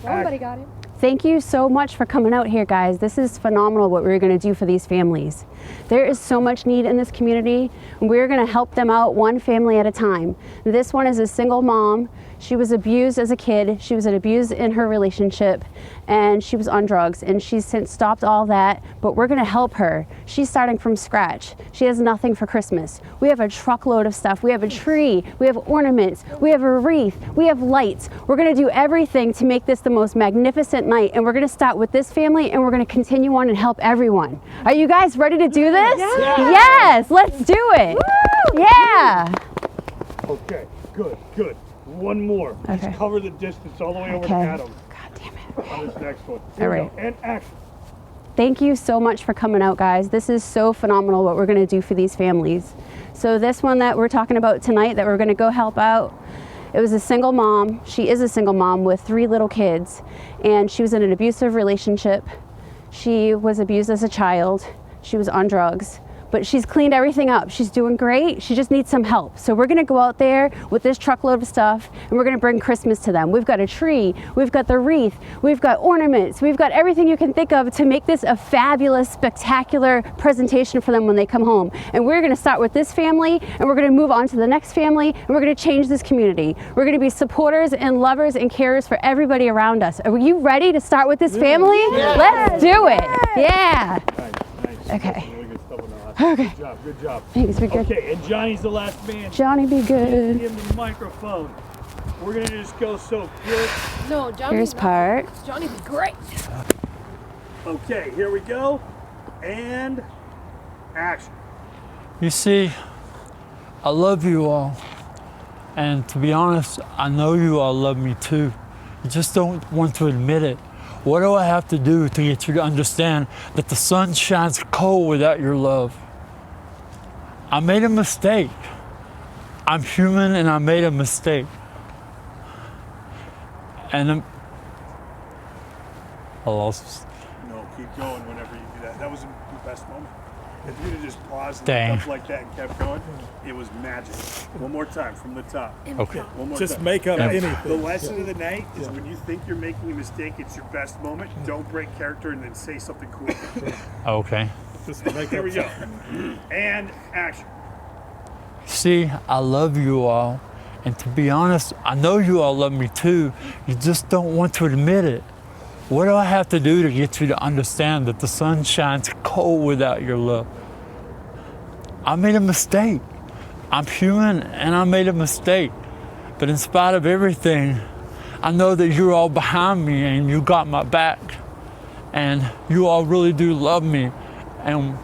[SPEAKER 3] Somebody got him.
[SPEAKER 6] Thank you so much for coming out here, guys. This is phenomenal what we're going to do for these families. There is so much need in this community, and we're going to help them out one family at a time. This one is a single mom. She was abused as a kid. She was abused in her relationship, and she was on drugs, and she's since stopped all that, but we're going to help her. She's starting from scratch. She has nothing for Christmas. We have a truckload of stuff. We have a tree. We have ornaments. We have a wreath. We have lights. We're going to do everything to make this the most magnificent night, and we're going to start with this family, and we're going to continue on and help everyone. Are you guys ready to do this?
[SPEAKER 1] Yeah.
[SPEAKER 6] Yes, let's do it. Woo! Yeah.
[SPEAKER 1] okay. Good, good. One more.
[SPEAKER 6] Okay.
[SPEAKER 1] Just cover the distance all the way over to
[SPEAKER 6] Okay.
[SPEAKER 1] Adam
[SPEAKER 6] God damn it.
[SPEAKER 1] on this next one.
[SPEAKER 6] All
[SPEAKER 1] Here we
[SPEAKER 6] right.
[SPEAKER 1] go. And action.
[SPEAKER 6] Thank you so much for coming out, guys. This is so phenomenal what we're going to do for these families. So this one that we're talking about tonight that we're going to go help out, it was a single mom. She is a single mom with 3 little kids, and she was in an abusive relationship. She was abused as a child. She was on drugs, but she's cleaned everything up. She's doing great. She just needs some help. So we're gonna go out there with this truckload of stuff and we're gonna bring Christmas to them. We've got a tree, we've got the wreath, we've got ornaments, we've got everything you can think of to make this a fabulous, spectacular presentation for them when they come home. And we're gonna start with this family and we're gonna move on to the next family and we're gonna change this community. We're gonna be supporters and lovers and carers for everybody around us. Are you ready to start with this family?
[SPEAKER 1] Yeah.
[SPEAKER 6] Let's do it. Yeah.
[SPEAKER 1] Nice, nice.
[SPEAKER 6] Okay.
[SPEAKER 1] Really good stuff on that.
[SPEAKER 6] Okay.
[SPEAKER 1] Good job, good job.
[SPEAKER 6] Thanks, be good.
[SPEAKER 1] Okay, and Johnny's the last man.
[SPEAKER 6] Johnny, be good.
[SPEAKER 1] Give him the microphone. We're gonna just go so good.
[SPEAKER 3] No, Johnny.
[SPEAKER 6] Here's part.
[SPEAKER 3] Johnny be great.
[SPEAKER 1] Okay, here we go. And action.
[SPEAKER 10] You see, I love you all. And to be honest, I know you all love me too. You just don't want to admit it. What do I have to do to get you to understand that the sun shines cold without your love? I made a mistake. I'm human and I made a mistake. And I lost.
[SPEAKER 1] No, keep going whenever you do that. That was the best moment. If you'd have just paused and
[SPEAKER 10] Dang.
[SPEAKER 1] stuff like that and kept going, it was magic. One more time from the top.
[SPEAKER 10] Okay.
[SPEAKER 1] One more
[SPEAKER 4] Just
[SPEAKER 1] time.
[SPEAKER 4] make up
[SPEAKER 1] Guys,
[SPEAKER 4] anything.
[SPEAKER 1] The lesson of the night is when you think you're making a mistake, it's your best moment. Don't break character and then say something cool.
[SPEAKER 10] Okay.
[SPEAKER 4] Just make
[SPEAKER 1] Here
[SPEAKER 4] up
[SPEAKER 1] we go. And action.
[SPEAKER 10] See, I love you all. And to be honest, I know you all love me too. You just don't want to admit it. What do I have to do to get you to understand that the sun shines cold without your love? I made a mistake. I'm human and I made a mistake. But in spite of everything, I know that you're all behind me and you got my back. And you all really do love me and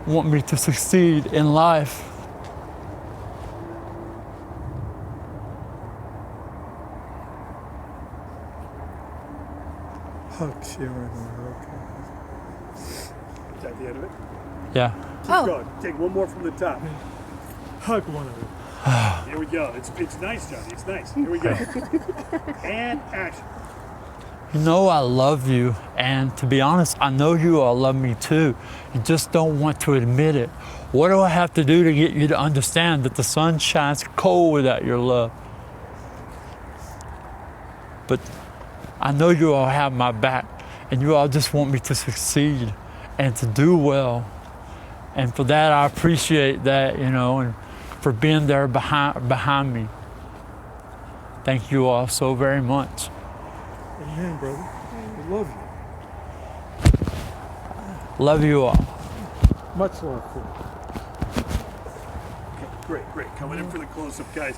[SPEAKER 10] want me to succeed in life.
[SPEAKER 4] Oh, Sharon,
[SPEAKER 1] Is that the end of it?
[SPEAKER 10] Yeah.
[SPEAKER 1] Keep going. Take one more from the top.
[SPEAKER 4] hug one of them.
[SPEAKER 1] Here we go. It's nice, Johnny. It's nice. Here we go. And action.
[SPEAKER 10] You know I love you, and to be honest, I know you all love me too. You just don't want to admit it. What do I have to do to get you to understand that the sun shines cold without your love? But I know you all have my back, and you all just want me to succeed and to do well. And for that, I appreciate that, you know, and for being there behind me. Thank you all so very much.
[SPEAKER 4] Amen, brother. We love you.
[SPEAKER 10] Love you all.
[SPEAKER 4] Much love for you.
[SPEAKER 1] Okay, great, great. Coming in for the close-up, guys.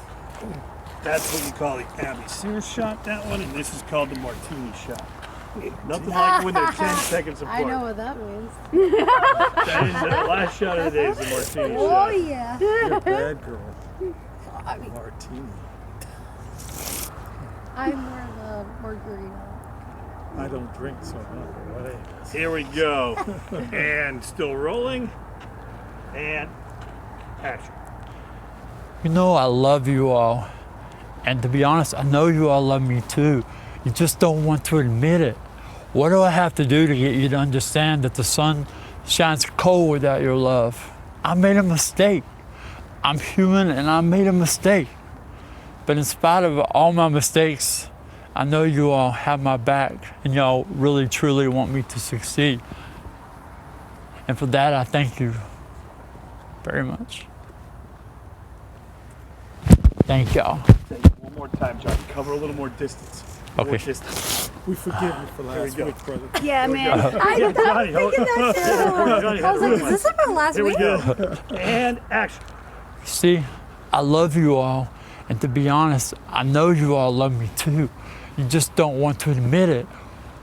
[SPEAKER 1] That's what you call the Abby Sears shot, that one, and this is called the Martini shot. Nothing like when they're 10 seconds apart.
[SPEAKER 3] I know what that means.
[SPEAKER 1] That is the last shot of the day is the Martini
[SPEAKER 3] Oh
[SPEAKER 1] shot.
[SPEAKER 3] yeah.
[SPEAKER 4] You're a bad girl. Martini.
[SPEAKER 3] I'm more of a margarita.
[SPEAKER 4] I don't drink so much. What is?
[SPEAKER 1] Here we go. And still rolling. And action.
[SPEAKER 10] You know I love you all. And to be honest, I know you all love me too. You just don't want to admit it. What do I have to do to get you to understand that the sun shines cold without your love? I made a mistake. I'm human and I made a mistake. But in spite of all my mistakes, I know you all have my back and y'all really truly want me to succeed. And for that, I thank you very much. Thank y'all.
[SPEAKER 1] One more time, Johnny. Cover a little more distance.
[SPEAKER 10] Okay.
[SPEAKER 1] More distance.
[SPEAKER 4] We forgive you for
[SPEAKER 1] Here we
[SPEAKER 4] last
[SPEAKER 1] go.
[SPEAKER 4] week, brother.
[SPEAKER 6] Yeah, man.
[SPEAKER 1] Yeah, Johnny, hold
[SPEAKER 3] Thinking that too.
[SPEAKER 1] Johnny,
[SPEAKER 3] I was like, is this about last
[SPEAKER 1] Here we
[SPEAKER 3] week?
[SPEAKER 1] go. And action.
[SPEAKER 10] See, I love you all, and to be honest, I know you all love me too. You just don't want to admit it.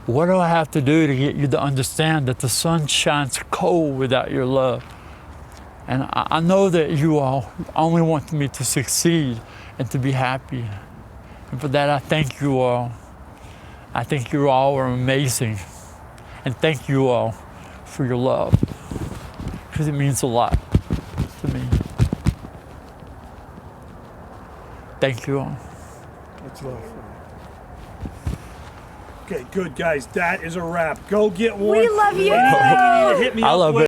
[SPEAKER 10] What do I have to do to get you to understand that the sun shines cold without your love? And I know that you all only want me to succeed and to be happy. And for that, I thank you all. I think you all are amazing. And thank you all for your love, because it means a lot to me. Thank you all.
[SPEAKER 4] Much love.
[SPEAKER 1] Okay, good guys. That is a wrap. Go get one.
[SPEAKER 3] We love you.
[SPEAKER 1] Anything you need to hit me
[SPEAKER 10] I
[SPEAKER 1] up
[SPEAKER 10] love
[SPEAKER 1] with.
[SPEAKER 10] it.